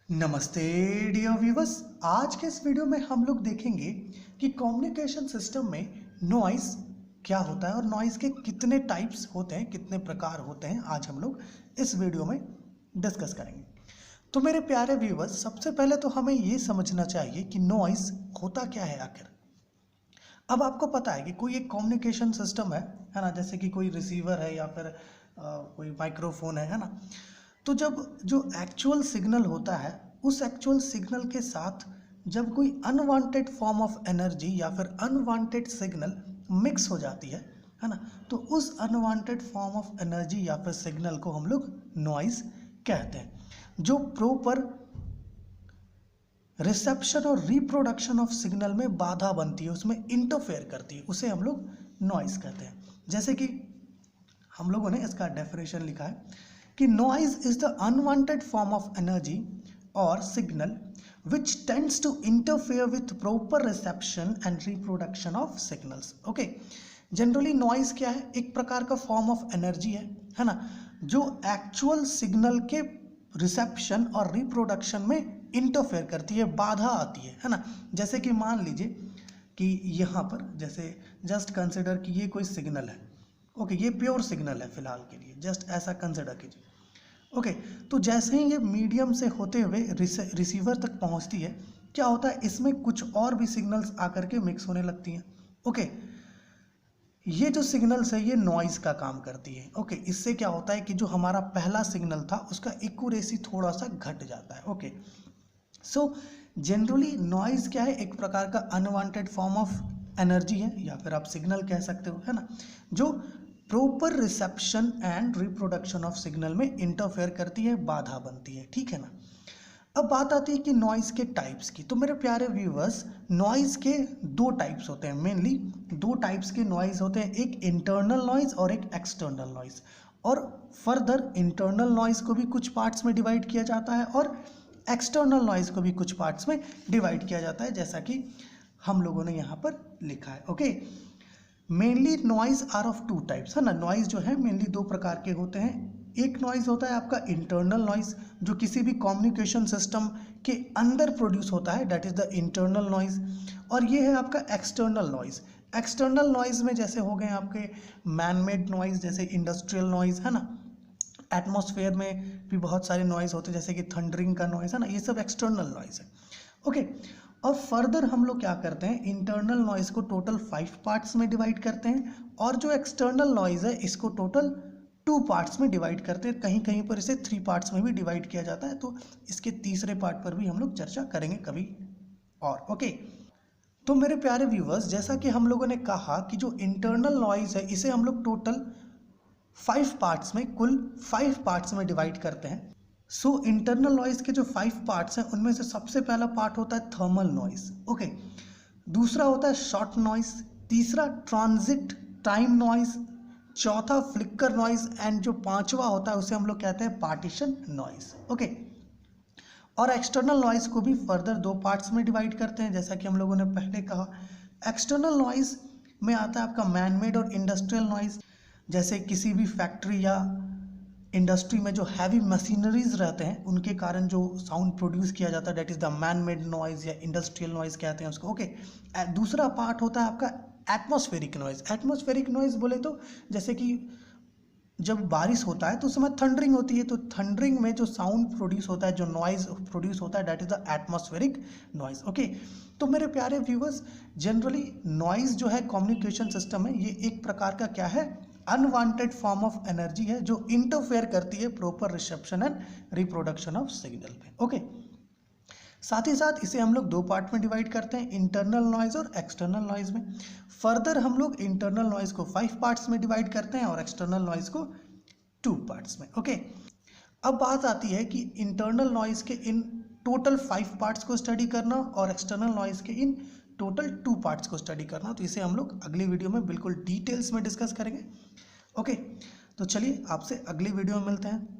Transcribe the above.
नमस्ते dear viewers. आज के इस वीडियो में हम लोग देखेंगे कि कम्युनिकेशन सिस्टम में नॉइस क्या होता है और नॉइस के कितने टाइप्स होते हैं, कितने प्रकार होते हैं। आज हम लोग इस वीडियो में डिस्कस करेंगे। तो मेरे प्यारे व्यूवर्स, सबसे पहले तो हमें ये समझना चाहिए कि नॉइस होता क्या है आखिर। अब आपको पता है कि कोई एक कम्युनिकेशन सिस्टम है ना, जैसे कि कोई रिसीवर है या फिर कोई माइक्रोफोन है ना। तो जब जो एक्चुअल सिग्नल होता है, उस एक्चुअल सिग्नल के साथ जब कोई अनवांटेड फॉर्म ऑफ एनर्जी या फिर अनवांटेड सिग्नल मिक्स हो जाती है ना, तो उस अनवांटेड फॉर्म ऑफ एनर्जी या फिर सिग्नल को हम लोग नॉइज कहते हैं। जो प्रॉपर रिसेप्शन और रिप्रोडक्शन ऑफ सिग्नल में बाधा बनती है, उसमें इंटरफेयर करती है, उसे हम लोग नॉइज कहते हैं। जैसे कि हम लोगों ने इसका डेफिनेशन लिखा है कि noise is the unwanted form of energy और signal which tends to interfere with proper reception and reproduction of signals. Okay, generally noise क्या है? एक प्रकार का फॉर्म ऑफ एनर्जी है ना, जो एक्चुअल सिग्नल के रिसेप्शन और रिप्रोडक्शन में इंटरफेयर करती है, बाधा आती है ना। जैसे कि मान लीजिए कि यहाँ पर जैसे जस्ट कंसिडर कि ये कोई सिग्नल है। ओके, ये प्योर सिग्नल है फिलहाल के लिए, जस्ट ऐसा कंसिडर कीजिए। ओके, तो जैसे ही ये मीडियम से होते हुए रिसीवर तक पहुंचती है, क्या होता है, इसमें कुछ और भी सिग्नल्स आकर के मिक्स होने लगती हैं। ओके, ये जो सिग्नल्स है ये नॉइज का काम करती है। ओके, इससे क्या होता है कि जो हमारा पहला सिग्नल था उसका एक्यूरेसी थोड़ा सा घट जाता है। ओके, सो जनरली नॉइज क्या है? एक प्रकार का अनवांटेड फॉर्म ऑफ एनर्जी है या फिर आप सिग्नल कह सकते हो, है ना, जो proper reception and reproduction of signal में इंटरफेयर करती है, बाधा बनती है। ठीक है ना। अब बात आती है कि नॉइज के टाइप्स की। तो मेरे प्यारे व्यूअर्स, नॉइज के दो टाइप्स होते हैं, मेनली दो टाइप्स के नॉइज होते हैं, एक इंटरनल नॉइज और एक एक्सटर्नल नॉइज। और फर्दर इंटरनल नॉइज को भी कुछ पार्ट्स में डिवाइड किया जाता है और एक्सटर्नल नॉइज को भी कुछ पार्ट्स में डिवाइड किया जाता है, जैसा कि हम लोगों ने यहाँ पर लिखा है। Okay, mainly noise are of two types, है ना। नॉइज जो है मेनली दो प्रकार के होते हैं। एक नॉइज होता है आपका इंटरनल नॉइज, जो किसी भी कम्युनिकेशन सिस्टम के अंदर प्रोड्यूस होता है, that is the internal noise. और ये है आपका एक्सटर्नल नॉइज। एक्सटर्नल नॉइज में जैसे हो गए आपके मैन मेड नॉइज, जैसे इंडस्ट्रियल नॉइज, है ना। एटमॉस्फेयर में भी बहुत सारे नॉइज होते हैं, जैसे कि थंडरिंग का नॉइज, है ना, ये सब एक्सटर्नल नॉइज है। ओके, और फर्दर हम लोग क्या करते हैं, इंटरनल नॉइज को टोटल 5 पार्ट्स में डिवाइड करते हैं और जो एक्सटर्नल नॉइज है इसको टोटल 2 पार्ट्स में डिवाइड करते हैं। कहीं कहीं पर इसे 3 पार्ट्स में भी डिवाइड किया जाता है, तो इसके तीसरे पार्ट पर भी हम लोग चर्चा करेंगे कभी और। ओके, तो मेरे प्यारे व्यूवर्स, जैसा कि हम लोगों ने कहा कि जो इंटरनल नॉइज है इसे हम लोग टोटल 5 पार्ट्स में, कुल 5 पार्ट्स में डिवाइड करते हैं। सो इंटरनल नॉइज के जो 5 पार्ट्स हैं उनमें से सबसे पहला पार्ट होता है थर्मल नॉइज। ओके, दूसरा होता है शॉर्ट नॉइज, तीसरा ट्रांजिट टाइम नॉइज, चौथा फ्लिकर नॉइज एंड जो पांचवा होता है उसे हम लोग कहते हैं पार्टीशन नॉइज। ओके, और एक्सटर्नल नॉइज को भी फर्दर 2 पार्ट्स में डिवाइड करते हैं, जैसा कि हम लोगों ने पहले कहा। एक्सटर्नल नॉइज में आता है आपका मैनमेड और इंडस्ट्रियल नॉइज, जैसे किसी भी फैक्ट्री या इंडस्ट्री में जो हैवी मशीनरीज रहते हैं उनके कारण जो साउंड प्रोड्यूस किया जाता है, that is the man made noise या इंडस्ट्रियल नॉइज कहते हैं उसको। ओके, दूसरा पार्ट होता है आपका एटमॉस्फेरिक नॉइज। एटमॉस्फेरिक नॉइज बोले तो जैसे कि जब बारिश होता है तो उस समय थंडरिंग होती है, तो थंडरिंग में जो साउंड प्रोड्यूस होता है, जो नॉइज प्रोड्यूस होता है, that is the atmospheric noise. Okay, तो मेरे प्यारे व्यूवर्स, जनरली नॉइज जो है कम्युनिकेशन सिस्टम में ये एक प्रकार का क्या है, अनवांटेड फॉर्म ऑफ एनर्जी है जो इंटरफेयर करती है proper reception and reproduction of signal पे। ओके, साथ ही साथ इसे हम लोग 2 पार्ट में डिवाइड करते हैं, इंटरनल नॉइज और एक्सटर्नल नॉइज में। फर्दर हम लोग इंटरनल नॉइज को 5 पार्ट्स में डिवाइड करते हैं और एक्सटर्नल नॉइज को 2 पार्ट्स में। ओके, अब बात आती है कि इंटरनल नॉइज के इन टोटल 5 पार्ट्स को स्टडी करना और एक्सटर्नल नॉइज के इन टोटल 2 पार्ट्स को स्टडी करना। तो इसे हम लोग अगली वीडियो में बिल्कुल डिटेल्स में डिस्कस करेंगे। ओके, तो चलिए आपसे अगली वीडियो में मिलते हैं।